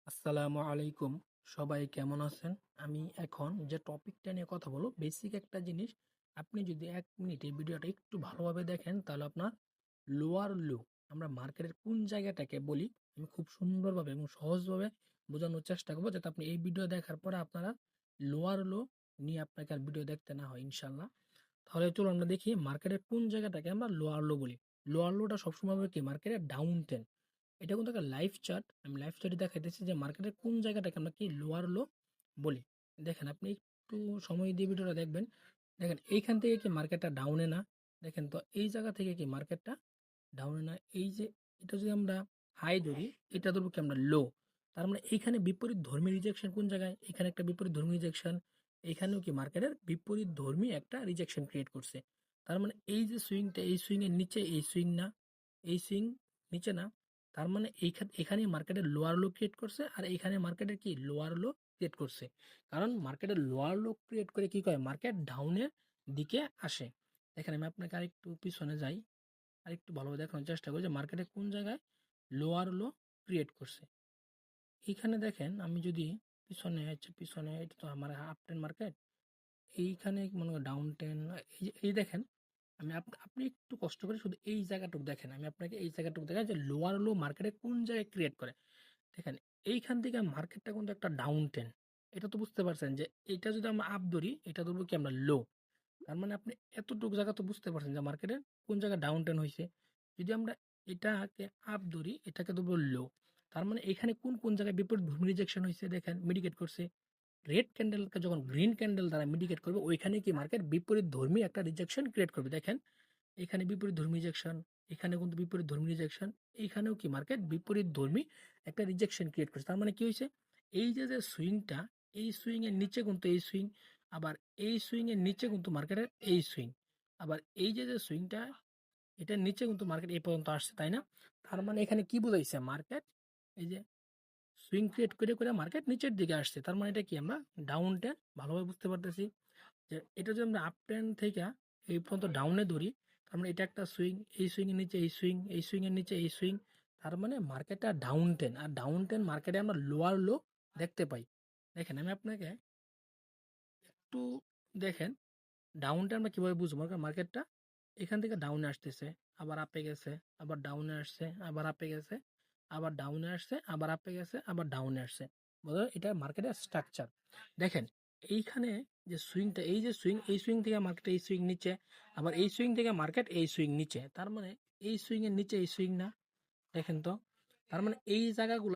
আসসালামু আলাইকুম। সবাই কেমন আছেন? আমি এখন যে টপিকটা নিয়ে কথা বলব, বেসিক একটা জিনিস। আপনি যদি ১ মিনিট এই ভিডিওটা একটু ভালোভাবে দেখেন, তাহলে আপনার লোয়ার লো, আমরা মার্কেটের কোন জায়গাটাকে বলি, আমি খুব সুন্দরভাবে এবং সহজভাবে বোঝানোর চেষ্টা করব, যাতে আপনি এই ভিডিও দেখার পরে আপনারা লোয়ার লো নিয়ে আপনাকে আর ভিডিও দেখতে না হয় ইনশাআল্লাহ। তাহলে চলুন আমরা দেখি মার্কেটের কোন জায়গাটাকে আমরা লোয়ার লো বলি। লোয়ার লোটা সবসময় হবে কি মার্কেটের ডাউন ট্রেন্ড। এটা কিন্তু একটা লাইভ চার্ট। আমি লাইভ চার্টে দেখাইতেছি যে মার্কেটের কোন জায়গাটাকে আমরা কি লোয়ার লো বলি। দেখেন আপনি একটু সময় দিয়ে ভিডিওটা দেখবেন। দেখেন এইখান থেকে কি মার্কেটটা ডাউনে না? দেখেন তো এই জায়গা থেকে কি মার্কেটটা ডাউনে না? এই যে এটা যদি আমরা হাই ধরি, এটা ধরবো কি আমরা লো। তার মানে এইখানে বিপরীত ধর্মী রিজেকশন কোন জায়গায়? এখানে একটা বিপরীত ধর্মী রিজেকশন। এখানেও কি মার্কেটের বিপরীত ধর্মী একটা রিজেকশন ক্রিয়েট করছে। তার মানে এই যে সুইংটা, এই সুইং এর নিচে এই সুইং না, এই সুইং নিচে না। তার মানে এখানে মার্কেটের লোয়ার লো ক্রিয়েট করছে, আর এইখানে মার্কেটের কি লোয়ার লো ক্রিয়েট করছে। কারণ মার্কেটের লোয়ার লো ক্রিয়েট করে কি করে মার্কেট ডাউনের দিকে আসে। দেখেন আমি আপনাকে আরেকটু পিছনে যাই, আরেকটু ভালোভাবে দেখানোর চেষ্টা করি যে মার্কেটে কোন জায়গায় লোয়ার লো ক্রিয়েট করছে। এইখানে দেখেন আমি যদি পিছনে এটা তো আমার আপ ট্রেন্ড মার্কেট। এইখানে মনে করেন ডাউন ট্রেন্ড। এই দেখেন, আপনি একটু কষ্ট করে শুধু এই জায়গাটুকু দেখেন। আমি আপনাকে এই জায়গাটুকু দেখাই যে লোয়ার লো মার্কেটে কোন জায়গায় ক্রিয়েট করে। দেখেন এইখান থেকে মার্কেটটা কিন্তু একটা ডাউন ট্রেন্ড। এটা তো বুঝতে পারছেন যে এটা যদি আমরা আপ ধরি, এটা ধরবো কি আমরা লো। তার মানে আপনি এতটুকু জায়গা তো বুঝতে পারছেন যে মার্কেটের কোন জায়গায় ডাউন ট্রেন্ড হইছে। যদি আমরা এটাকে আপ ধরি, এটাকে ধরবো লো। তার মানে এখানে কোন জায়গায় বিপরীত ভূমি রিজেকশন হইছে, দেখেন মিডিকেট করছে। রেড ক্যান্ডেলকে যখন গ্রিন ক্যান্ডেল দ্বারা মিডিকেট করবে, ওইখানে কি মার্কেট বিপরীত ধর্মী একটা রিজেকশন ক্রিয়েট করবে। দেখেন এখানে বিপরীত ধর্মী রিজেকশন, এখানে কিন্তু বিপরীত ধর্মী রিজেকশন, এইখানেও কি মার্কেট বিপরীত ধর্মী একটা রিজেকশন ক্রিয়েট করছে। তার মানে কি হয়েছে, এই যে সুইংটা, এই সুইং এর নিচে কিন্তু এই সুইং, আবার এই সুইং এর নিচে কিন্তু মার্কেটের এই সুইং, আবার এই যে সুইংটা, এটার নিচে কিন্তু মার্কেট এই পর্যন্ত আসছে, তাই না? তার মানে এখানে কি বুঝাইছে মার্কেট, এই যে সুইং ক্রিয়েট করে করে মার্কেট নিচের দিকে আসছে। তার মানে এটা কি আমরা ডাউন ট্রেন্ড ভালোভাবে বুঝতে পারতেছি। যে এটা যদি আমরা আপ ট্রেন্ড থেকে এই পর্যন্ত ডাউনে ধরি, তার মানে এটা একটা সুইং, এই সুইং এর নিচে এই সুইং, এই সুইং এর নিচে এই সুইং। তার মানে মার্কেটটা ডাউন ট্রেন্ড, আর ডাউন ট্রেন্ড মার্কেটে আমরা লোয়ার লো দেখতে পাই। দেখেন আমি আপনাকে একটু দেখেন ডাউনটা আমরা কিভাবে বুঝবো। মার্কেটটা এখান থেকে ডাউনে আসতেছে, আবার আপে গেছে, আবার ডাউনে আসছে, আবার আপে গেছে, আবার ডাউনে আসছে, আবার আপে গেছে, আবার ডাউনে আসছে। বোঝা যায়? এটা মার্কেটের স্ট্রাকচার। দেখেন এইখানে যে সুইংটা, এই যে সুইং, এই সুইং থেকে মার্কেট এই সুইং নিচে, আবার এই সুইং থেকে মার্কেট এই সুইং নিচে। তার মানে এই সুইং এর নিচে এই সুইং না? দেখেন তো, তার মানে এই জায়গাগুলো